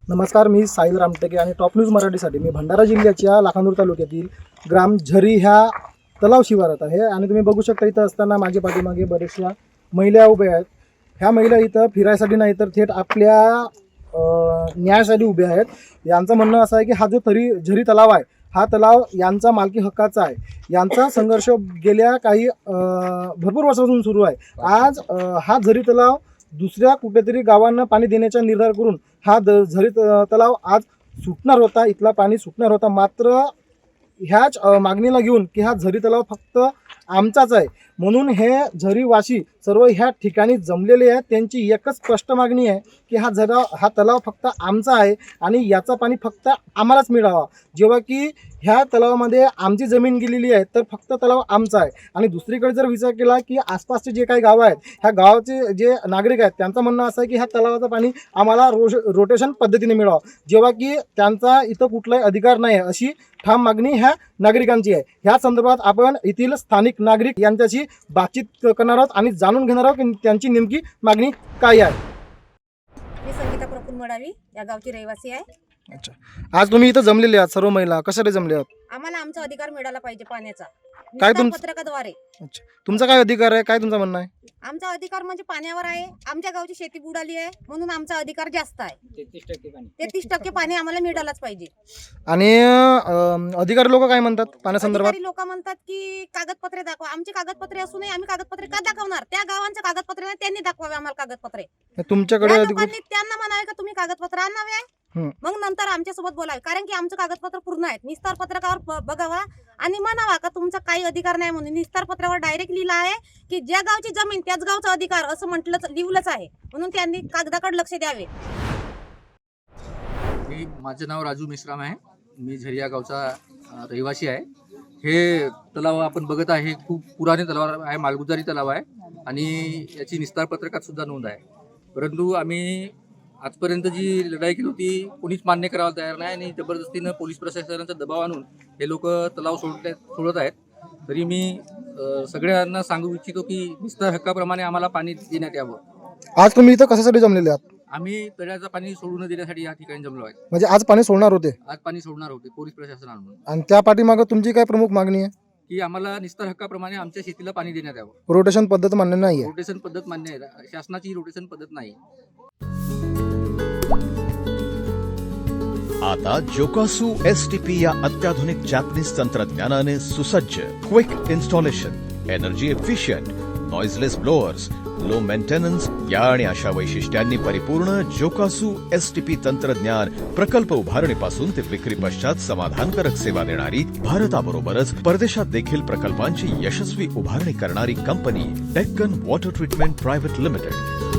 नमस्कार, मी साहिल रामटेके आणि top news मराठीसाठी मी भंडारा जिल्ह्याच्या लाखांदूर तालुक्यातील ग्राम झरी ह्या तलाव शिवारात आहे. आणि तुम्ही बघू शकता इथं असताना माझ्या पाठीमागे बऱ्याचशा महिला उभ्या आहेत. ह्या महिला इथं फिरायसाठी नाही तर थेट आपल्या न्यायासाठी उभ्या आहेत. यांचं म्हणणं असं आहे की हा जो झरी तलाव आहे हा तलाव यांचा मालकी हक्काचा आहे. यांचा संघर्ष गेल्या काही भरपूर वर्षापासून सुरू आहे. आज हा झरी तलाव दुसऱ्या कुठेतरी गावांना पाणी देण्याचा निर्धार करून हा झरी तलाव आज सुटणार होता, इथला पाणी सुटणार होता. मात्र ह्याच मागणीला घेऊन की हा झरी तलाव फक्त आमचाच आहे म्हणून हे झरीवासी सर्व ह्या ठिकाणी जमलेले आहेत. त्यांची एकच स्पष्ट मागणी आहे की हा तलाव फक्त आमचा आहे आणि याचा पाणी फक्त आम्हालाच मिळावा. जेव्हा की ह्या तलावामध्ये आमची जमीन गेलेली आहे तर फक्त तलाव आमचा आहे. आणि दुसरीकडे जर विचार केला की आसपासचे जे काही गावं आहेत ह्या गावाचे जे नागरिक आहेत त्यांचं म्हणणं असं आहे की ह्या तलावाचं पाणी आम्हाला रोटेशन पद्धतीने मिळावं, जेव्हा की त्यांचा इथं कुठलाही अधिकार नाही आहे अशी ठाम मागणी ह्या नागरिकांची आहे. ह्या संदर्भात आपण येथील स्थानिक नागरिक यांच्याशी बातचीत करणार आहोत आणि जाणून घेणार आहोत की त्यांची नेमकी मागणी काय आहे. मी संगीता प्रफुल्ल मडावी या गावची रहिवासी आहे. अच्छा, आज तुम्ही इथं जमलेले आहात सर्व महिला, कशासाठी जमले आहात? आम्हाला आमचा अधिकार मिळाला पाहिजे पाण्याचा, काय पत्रकाद्वारे. अच्छा, तुमचा काय अधिकार आहे, काय तुमचं म्हणणं आहे? आमचा अधिकार म्हणजे पाण्यावर आहे. आमच्या गावची शेती बुडाली आहे म्हणून आमचा अधिकार जास्त आहे. 33% पाणी आम्हाला मिळालंच पाहिजे. आणि अधिकारी लोक काय म्हणतात पाण्यासंदर्भात? लोक म्हणतात की कागदपत्रे दाखवा. आमची कागदपत्रे असूनही आम्ही कागदपत्रे का दाखवणार? त्या गावांच्या कागदपत्रे नाही, त्यांनी दाखवावे आम्हाला कागदपत्रे. तुमच्याकडे त्यांना म्हणावे का तुम्ही कागदपत्र आणावे, मग नंतर आमच्या सोबत बोलावे. कारण की आमचं कागदपत्र पूर्ण आहेत. निस्तार पत्रकावर बघावा आणि म्हणावा का तुमचा काही अधिकार नाही म्हणून. निस्तार पत्रावर डायरेक्ट लिहिलं आहे की ज्या गावची जमीन त्याच गावचा अधिकार असं लिहिलंच आहे. म्हणून त्यांनी कागदाकडे लक्ष द्यावे. माझं नाव राजू मिश्राम आहे. मी झरी या गावचा रहिवासी आहे. हे तलाव आपण बघत आहे, हे खूप पुराने तलाव आहे, मालगुजारी तलाव आहे आणि याची निस्तार पत्रकात सुद्धा नोंद आहे. परंतु आम्ही आजपर्यंत जी लढाई केली होती कोणीच मान्य करायला तयार नाही आणि जबरदस्तीनं पोलीस प्रशासनाचा दबाव आणून हे लोक तलाव सोडत आहेत. तरी मी सगळ्यांना सांगू इच्छितो की निस्तार हक्काप्रमाणे आम्हाला पाणी देण्यात यावं. आज तुम्ही इथं कशासाठी जमलेले आहात? आम्ही तळ्याचं पाणी सोडून देण्यासाठी या ठिकाणी जमलो आहे. म्हणजे आज पाणी सोडणार होते? आज पाणी सोडणार होते पोलीस प्रशासनाकडून. आणि त्या पाठीमागं तुमची काय प्रमुख मागणी आहे? की आम्हाला निस्तार हक्काप्रमाणे आमच्या शेतीला पाणी देण्यात यावं. रोटेशन पद्धत मान्य नाही आहे. रोटेशन पद्धत मान्य आहे, शासनाची रोटेशन पद्धत नाही. आता जोकासू STP या अत्याधुनिक जॅपनीज तंत्रज्ञानाने सुसज्ज, quick installation, energy efficient, noiseless blowers, low maintenance या आणि अशा वैशिष्ट्यांनी परिपूर्ण जोकासू STP तंत्रज्ञान प्रकल्प उभारणीपासून ते विक्री पश्चात समाधानकारक सेवा देणारी, भारताबरोबरच परदेशात देखील प्रकल्पांची यशस्वी उभारणी करणारी company Deccan water treatment private limited.